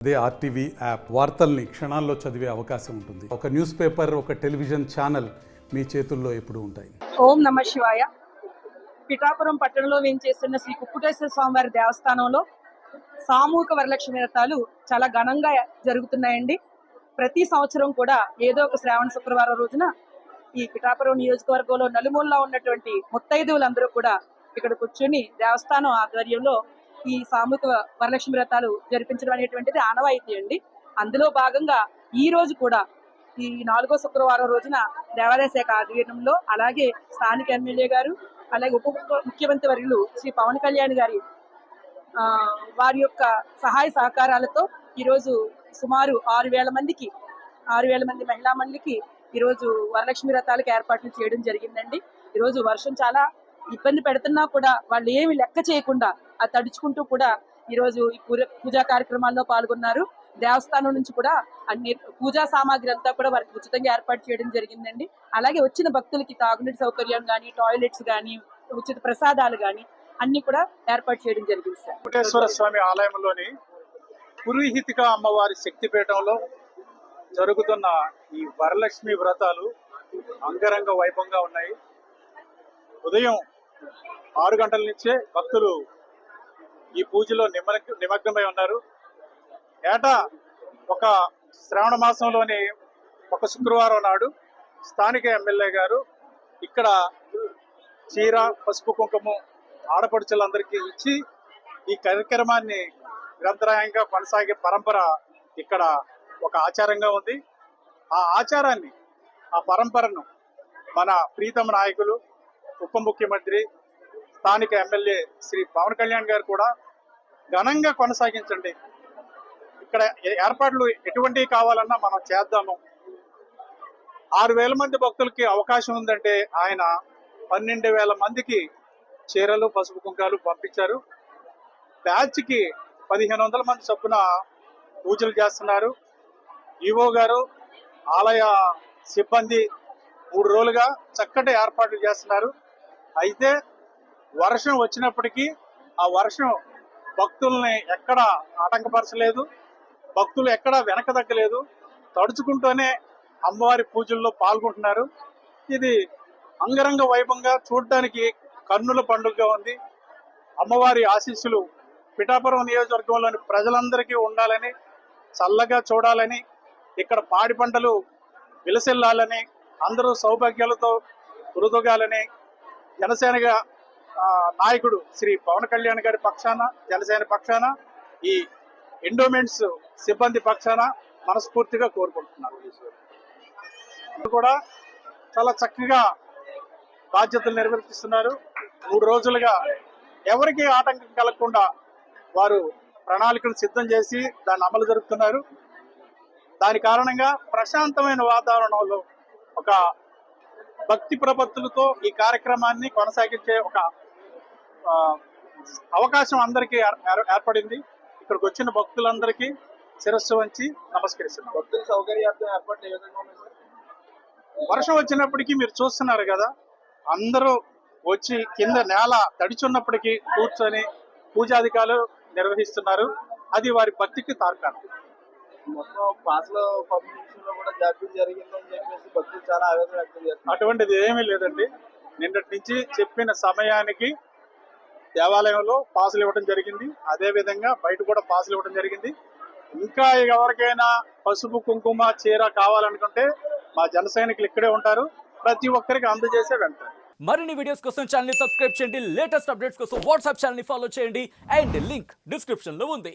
అదే RTV app వార్తల్ని క్షణాల్లో చదివే అవకాశం ఉంటుంది. ఒక న్యూస్ పేపర్, ఒక టెలివిజన్ ఛానల్ మీ చేతుల్లో ఎప్పుడూ ఉంటాయి. ఓం నమ శివాయ. పిఠాపురం పట్టణంలో వేంచేస్తున్న శ్రీ కుక్కుటేశ్వర స్వామివారి దేవస్థానంలో సామూహిక వరలక్ష్మి వ్రతాలు చాలా ఘనంగా జరుగుతున్నాయండి. ప్రతి సంవత్సరం కూడా ఏదో ఒక శ్రావణ శుక్రవారం రోజున ఈ పిఠాపురం నియోజకవర్గంలో నలుమూలలా ఉన్నటువంటి ముత్తైదువులందరూ కూడా ఇక్కడ కూర్చొని దేవస్థానం ఆధ్వర్యంలో ఈ సామూహిక వరలక్ష్మి వ్రతాలు జరిపించడం అనేటువంటిది ఆనవాయితీ అండి. అందులో భాగంగా ఈ రోజు కూడా ఈ 4వ శుక్రవారం రోజున దేవాదాయ శాఖ ఆధ్వర్యంలో అలాగే స్థానిక ఎమ్మెల్యే గారు అలాగే ఉప ముఖ్యమంత్రి వర్యులు శ్రీ పవన్ కళ్యాణ్ గారి వారి యొక్క సహాయ సహకారాలతో ఈరోజు సుమారు 6,000 మంది మహిళా మండలికి ఈరోజు వరలక్ష్మి వ్రతాలకు ఏర్పాట్లు చేయడం జరిగిందండి. ఈరోజు వర్షం చాలా ఇబ్బంది పెడుతున్నా కూడా వాళ్ళు ఏమి లెక్క చేయకుండా అది తడుచుకుంటూ కూడా ఈరోజు ఈ పూజా కార్యక్రమాల్లో పాల్గొన్నారు. దేవస్థానం నుంచి కూడా అన్ని పూజా సామాగ్రి అంతా కూడా వారికి ఉచితంగా ఏర్పాటు చేయడం జరిగిందండి. అలాగే వచ్చిన భక్తులకి తాగునీటి సౌకర్యం కానీ, టాయిలెట్స్ కానీ, ఉచిత ప్రసాదాలు కానీ అన్ని కూడా ఏర్పాటు చేయడం జరిగింది సార్. కుక్కుటేశ్వర స్వామి ఆలయంలోని పురోహితిక అమ్మవారి శక్తిపీఠంలో జరుగుతున్న ఈ వరలక్ష్మి వ్రతాలు అంగరంగ వైభవంగా ఉన్నాయి. ఉదయం 6 గంటల నుంచే భక్తులు ఈ పూజలో నిమగ్నమై ఉన్నారు. ఏటా ఒక శ్రావణ మాసంలోని ఒక శుక్రవారం నాడు స్థానిక ఎమ్మెల్యే గారు ఇక్కడ చీర, పసుపు, కుంకుమ ఆడపడుచులందరికీ ఇచ్చి ఈ కార్యక్రమాన్ని నిరంతరాయంగా కొనసాగే పరంపర ఇక్కడ ఒక ఆచారంగా ఉంది. ఆ ఆచారాన్ని, ఆ పరంపరను మన ప్రీతమ నాయకులు, ఉప ముఖ్యమంత్రి, స్థానిక ఎమ్మెల్యే శ్రీ పవన్ కళ్యాణ్ గారు కూడా ఘనంగా కొనసాగించండి. ఇక్కడ ఏర్పాట్లు ఎటువంటివి కావాలన్నా మనం చేద్దాము. 6,000 మంది భక్తులకి అవకాశం ఉందంటే ఆయన 12,000 మందికి చీరలు, పసుపు, కుంకాలు పంపించారు. బ్యాచ్కి 1,500 మంది చొప్పున పూజలు చేస్తున్నారు. ఈవో గారు, ఆలయ సిబ్బంది 3 రోజులుగా చక్కటి ఏర్పాట్లు చేస్తున్నారు. అయితే వర్షం వచ్చినప్పటికీ ఆ వర్షం భక్తుల్ని ఎక్కడ ఆటంకపరచలేదు, భక్తులు ఎక్కడ వెనక తగ్గలేదు. తడుచుకుంటూనే అమ్మవారి పూజల్లో పాల్గొంటున్నారు. ఇది అంగరంగ వైభవంగా చూడటానికి కన్నుల పండుగగా ఉంది. అమ్మవారి ఆశీస్సులు పిఠాపురం నియోజకవర్గంలోని ప్రజలందరికీ ఉండాలని, చల్లగా చూడాలని, ఇక్కడ పాడి పంటలు విలసిల్లాలని, అందరూ సౌభాగ్యాలతో వృధుగాలని జనసేనగా నాయకుడు శ్రీ పవన్ కళ్యాణ్ గారి పక్షాన, జనసేన పక్షాన, ఈ ఎండోమెంట్స్ సిబ్బంది పక్షాన మనస్ఫూర్తిగా కోరుకుంటున్నారు. కూడా చాలా చక్కగా బాధ్యతలు నిర్వర్తిస్తున్నారు. 3 రోజులుగా ఎవరికి ఆటంకం కలగకుండా వారు ప్రణాళికలు సిద్ధం చేసి దాన్ని అమలు జరుపుతున్నారు. దాని కారణంగా ప్రశాంతమైన వాతావరణంలో ఒక భక్తి ప్రపత్తులతో ఈ కార్యక్రమాన్ని కొనసాగించే ఒక అవకాశం అందరికీ ఏర్పడింది. ఇక్కడికి వచ్చిన భక్తులందరికీ శిరస్సు వంచి నమస్కరిస్తున్నారు. భక్తుల సౌకర్యార్థం ఏర్పాటు ఏ విధంగా ఉంది? వర్షం వచ్చినప్పటికీ మీరు చూస్తున్నారు కదా, అందరూ వచ్చి కింద నేల తడిచున్నప్పటికీ కూర్చొని పూజాధికారులు నిర్వహిస్తున్నారు. అది వారి భక్తికి తార్కాణం. మొత్తం పాటలో పంపించడంలో కూడా జాప్యం జరిగిందని చెప్పేసి భక్తులు చాలా ఆవేదన వ్యక్తం చేస్తారు. అటువంటిది ఏమీ లేదండి. నిన్నటి నుంచి చెప్పిన సమయానికి దేవాలయంలో పాసులు ఇవ్వడం జరిగింది. అదే విధంగా బయట కూడా పాసులు ఇవ్వడం జరిగింది. ఇంకా ఎవరికైనా పసుపు, కుంకుమ, చీర కావాలనుకుంటే మా జన సైనికులు ఇక్కడే ఉంటారు. ప్రతి ఒక్కరికి అందజేసే వెళ్తారు. మరిన్ని వీడియోస్ కోసం ఛానల్ ని సబ్స్క్రైబ్ చేయండి. లేటెస్ట్ అప్డేట్స్ కోసం వాట్సాప్ ఛానల్ ని ఫాలో చేయండి. అండ్ లింక్ డిస్క్రిప్షన్ లో ఉంది.